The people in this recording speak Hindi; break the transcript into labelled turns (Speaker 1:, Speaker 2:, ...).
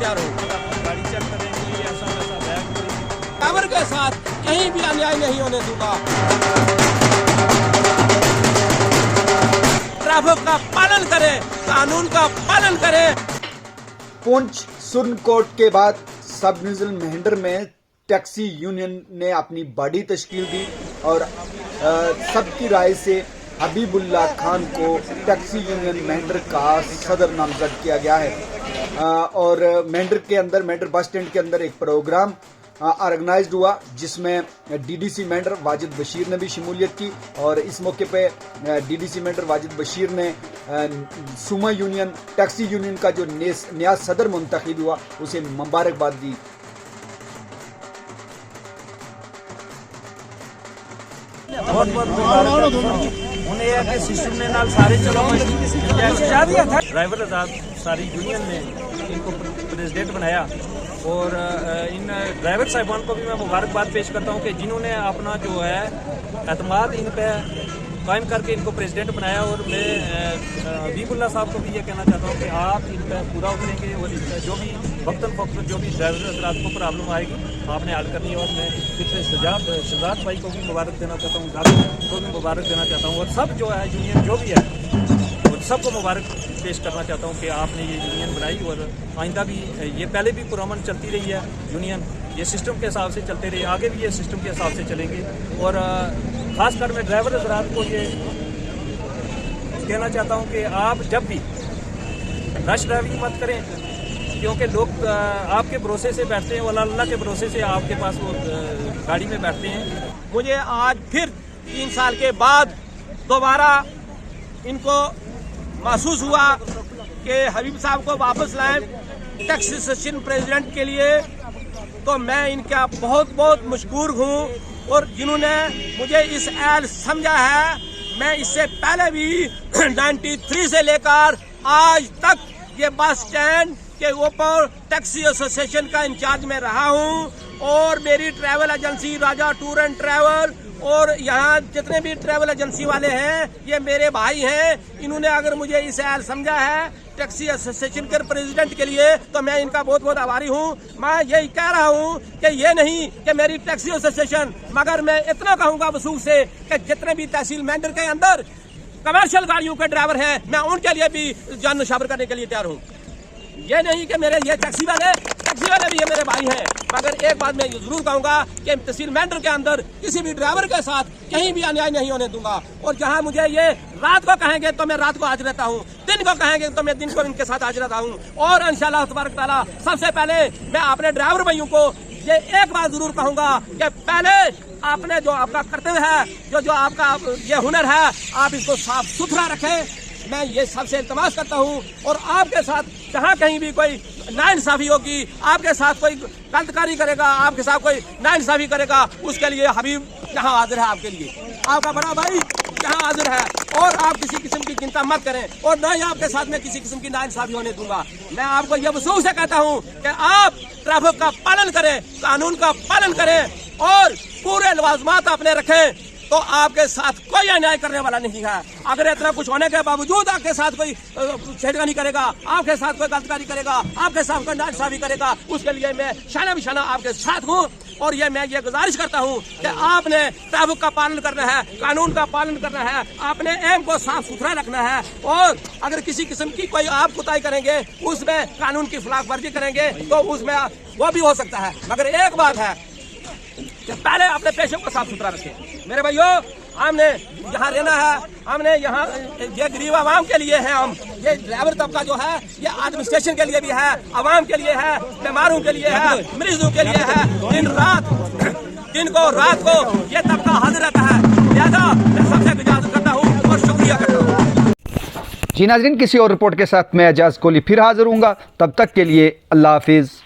Speaker 1: तैयार हूँ।
Speaker 2: गाड़ी चेक करें, कोई ऐसा वैसा बैग
Speaker 1: ड्राइवर के साथ कहीं भी अन्याय नहीं होने दूंगा। ट्रैफिक का पालन करें, कानून का पालन करें।
Speaker 3: पुंछ सुरन कोट के बाद सब डिवीजन महेंद्र में टैक्सी यूनियन ने अपनी बड़ी तश्कील दी और सबकी राय से हबीबुल्ला खान को टैक्सी यूनियन महेंद्र का सदर नामजद किया गया है। और महेंद्र के अंदर, महेंद्र बस स्टैंड के अंदर एक प्रोग्राम ऑर्गेनाइज्ड हुआ जिसमें डीडीसी महेंद्र वाजिद बशीर ने भी शमूलियत की। और इस मौके पे डीडीसी महेंद्र वाजिद बशीर ने सुमा यूनियन, टैक्सी यूनियन का जो नया सदर मुंतखब हुआ उसे मुबारकबाद दी।
Speaker 2: बहुत उन्हें यह है कि सिस्टम ने नाल सारे चलो ड्राइवर आजाद सारी यूनियन ने इनको प्रेसिडेंट बनाया। और इन ड्राइवर साहिबान को भी मैं मुबारकबाद पेश करता हूँ कि जिन्होंने अपना जो है एतमाद इन पे कायम करके इनको प्रेसिडेंट बनाया। और मैं हबीबुल्ला साहब को भी ये कहना चाहता हूँ कि आप इन पर पूरा उतरेंगे और जो भी वक्तन फक्तन जो भी ड्राइवर हजरात को प्रॉब्लम आएगी आपने हल करनी है। और मैं पिछले शहजाद भाई को भी मुबारक देना चाहता हूँ, दादी को भी मुबारक देना चाहता हूँ और सब जो है यूनियन जो भी है और सबको मुबारक पेश करना चाहता हूँ कि आपने ये यूनियन बनाई। और आइंदा भी ये पहले भी पुरअमन चलती रही है यूनियन, ये सिस्टम के हिसाब से चलते रहे, आगे भी ये सिस्टम के हिसाब से चलेंगे। और ख़ासकर मैं ड्राइवर हजरात को ये कहना चाहता हूँ कि आप जब भी रश ड्राइविंग मत करें, क्योंकि लोग आपके भरोसे से बैठते हैं और अल्लाह के भरोसे से आपके पास वो गाड़ी में बैठते हैं।
Speaker 1: मुझे आज फिर 3 साल के बाद दोबारा इनको महसूस हुआ कि हबीब साहब को वापस लाएं टैक्सी एसोसिएशन प्रेसिडेंट के लिए, तो मैं इनका बहुत बहुत मशकूर हूँ। और जिन्होंने मुझे इस एल समझा है, मैं इससे पहले भी 93 से लेकर आज तक ये बस स्टैंड के ऊपर टैक्सी एसोसिएशन का इंचार्ज में रहा हूँ। और मेरी travel agency Raja tour and travel और यहाँ जितने भी ट्रैवल एजेंसी वाले हैं ये मेरे भाई हैं। इन्होंने अगर मुझे इस एल समझा है टैक्सी एसोसिएशन के प्रेसिडेंट के लिए, तो मैं इनका बहुत बहुत आभारी हूँ। मैं यही कह रहा हूँ कि ये नहीं कि मेरी टैक्सी एसोसिएशन, मगर मैं इतना कहूँगा वसूख से कि जितने भी तहसील महेंद्र के अंदर कमर्शियल गाड़ियों के ड्राइवर हैं, मैं उनके लिए भी जान निशावर करने के लिए तैयार हूँ। ये नहीं कि मेरे ये टैक्सी वाले भी ये मेरे भाई हैं। मगर एक बात मैं जरूर कहूँगा कि तहसील महेंद्र के अंदर किसी भी ड्राइवर के साथ कहीं भी अन्याय नहीं होने दूंगा। और जहाँ मुझे ये रात को कहेंगे तो मैं रात को हाजिर रहता हूँ, दिन को कहेंगे तो मैं दिन को इनके साथ हाजिर रहता हूँ। और इंशाअल्लाह तबारक ताला सबसे पहले मैं अपने ड्राइवर भाइयों को ये एक बात जरूर कहूँगा कि पहले आपने जो आपका कर्तव्य है, जो आपका ये हुनर है, आप इसको साफ सुथरा रखें। मैं ये सबसे इल्तमास करता हूँ। और आपके साथ जहाँ कहीं भी कोई नाइंसाफी होगी, आपके साथ कोई गलतकारी करेगा, आपके साथ कोई नाइंसाफी करेगा, उसके लिए हबीब यहाँ हाजिर है, आपके लिए आपका बड़ा भाई यहाँ हाजिर है। और आप किसी किस्म की चिंता मत करें और न ही आपके साथ में किसी किस्म की नाइंसाफी होने दूंगा। मैं आपको यह वसूख से कहता हूँ कि आप ट्रैफिक का पालन करें, कानून का पालन करें और पूरे लवाजमात अपने रखें, तो आपके साथ कोई अन्याय करने वाला नहीं है। अगर इतना कुछ होने के बावजूद आपके साथ कोई छेड़खानी करेगा, आपके साथ कोई गलतकारी करेगा, आपके साथ कोई नाइंसाफी करेगा, उसके लिए मैं शाना बिशाना आपके साथ हूँ। और ये मैं ये गुजारिश करता हूँ कि आपने ट्रैफिक का पालन करना है, कानून का पालन करना है, आपने एम को साफ सुथरा रखना है। और अगर किसी किस्म की कोई आप कुताही करेंगे, उसमें कानून की खिलाफ वर्जी करेंगे, तो उसमें वो भी हो सकता है। मगर एक बात है कि पहले अपने पेशे को साफ सुथरा रखें। मेरे भाइयों, हमने यहाँ रहना है, हमने यहाँ ये गरीब आवाम के लिए है, हम ये ड्राइवर तबका जो है ये एडमिनिस्ट्रेशन के लिए भी है, आवाम के लिए है, बीमारों के लिए है, मरीजों के लिए है। दिन को रात को ये तबका हाजिर रहता है। लिहाजा मैं सबसे इजाजत करता हूँ और शुक्रिया करता हूँ।
Speaker 3: जी नाज़रीन, किसी और रिपोर्ट के साथ मैं एजाज कोहली फिर हाजिर हूँगा। तब तक के लिए अल्लाह हाफिज़।